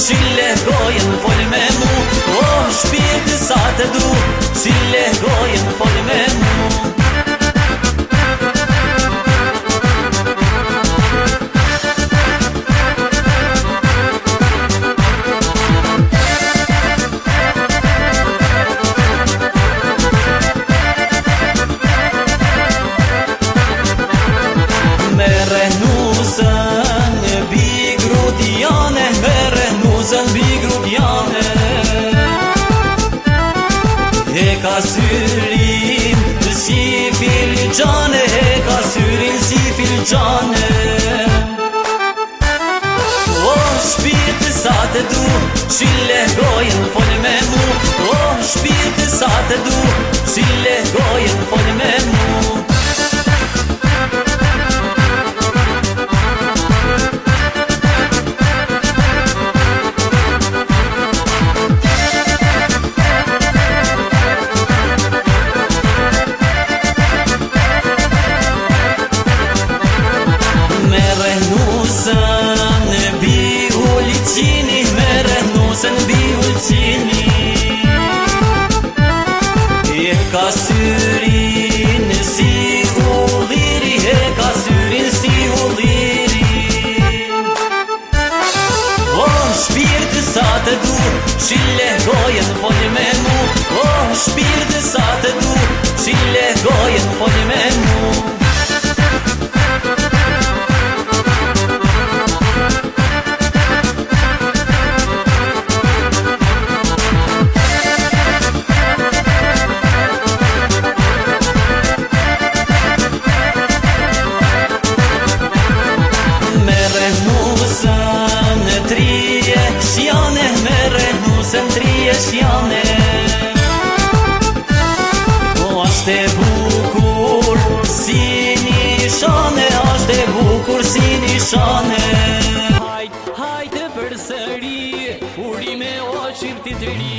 Shille gojën fol me mu, o shpirti sa të du. Shille gojën fol me mu. E ka syrin si filxane, e ka syrin si filxane. O shpirti sa të du, shille gojën fol me mu. O shpirti sa të du, shille gojën fol me mu. E ka syrin si ulliri, e ka syrin si ulliri. O shpirti sa të du, shille gojën fol me mu. O shpirti sa të du, shille gojën fol me mu. Shjane, o ashtë e bukur si nishane, ashtë e bukur si nishane. Hajde përsëri, urime o shqiptit të ri.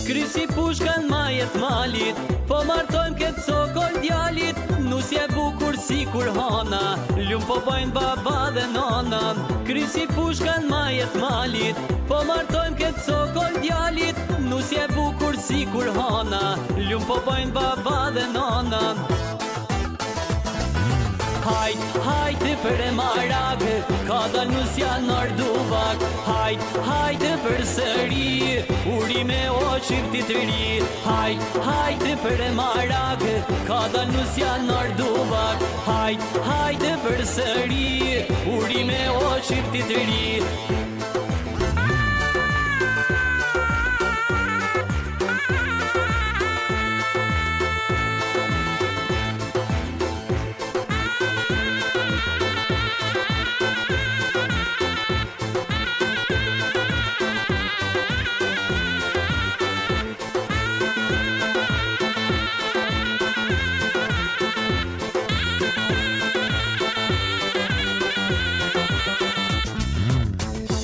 Krysi pushkan majet malit, po martojmë këtë sokol djalit. Nusje bukur si kur hana, lumë po bojnë baba dhe nana. Krysi pushkan majet malit, po martojmë këtë sokol djalit. Nusje bukur si kur hana, lumë po bojnë baba dhe nana. Hajde për e maragë, ka da nusja nër duvak. Hajde për sëri, urime o shqiptit të ri. Hajde për e maragë, ka da nusja nër duvak. Hajde për sëri, urime o shqiptit të ri.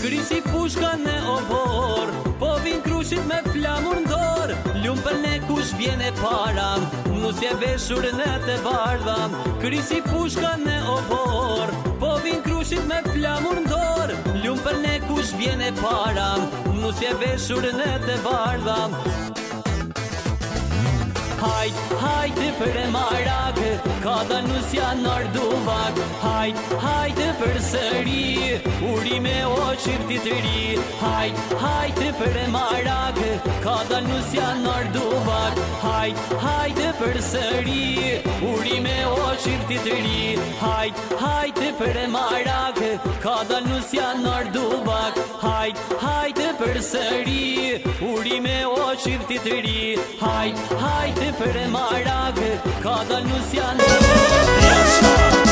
Krysi pushka në obor, po vin krushit me flamur ndor. Lumë për ne kush vjene para, nusje veshur në të bardha. Krysi pushka në obor, po vin krushit me flamur ndor. Lumë për ne kush vjene para, nusje veshur në të bardha. Hajde për e maragë, ka da nusja nër duvak. Hajde për sëri, urime o shqiptit të ri. Hajde për e maragë, ka da nusja nër duvak. Hajde për sëri, urime o shqiptit të ri. Hajde për e maragë, ka da nusja nër duvak. Hajde për sëri, urime o shqiptit të ri. Hajde për e maragë, ka da nusja nër duvak.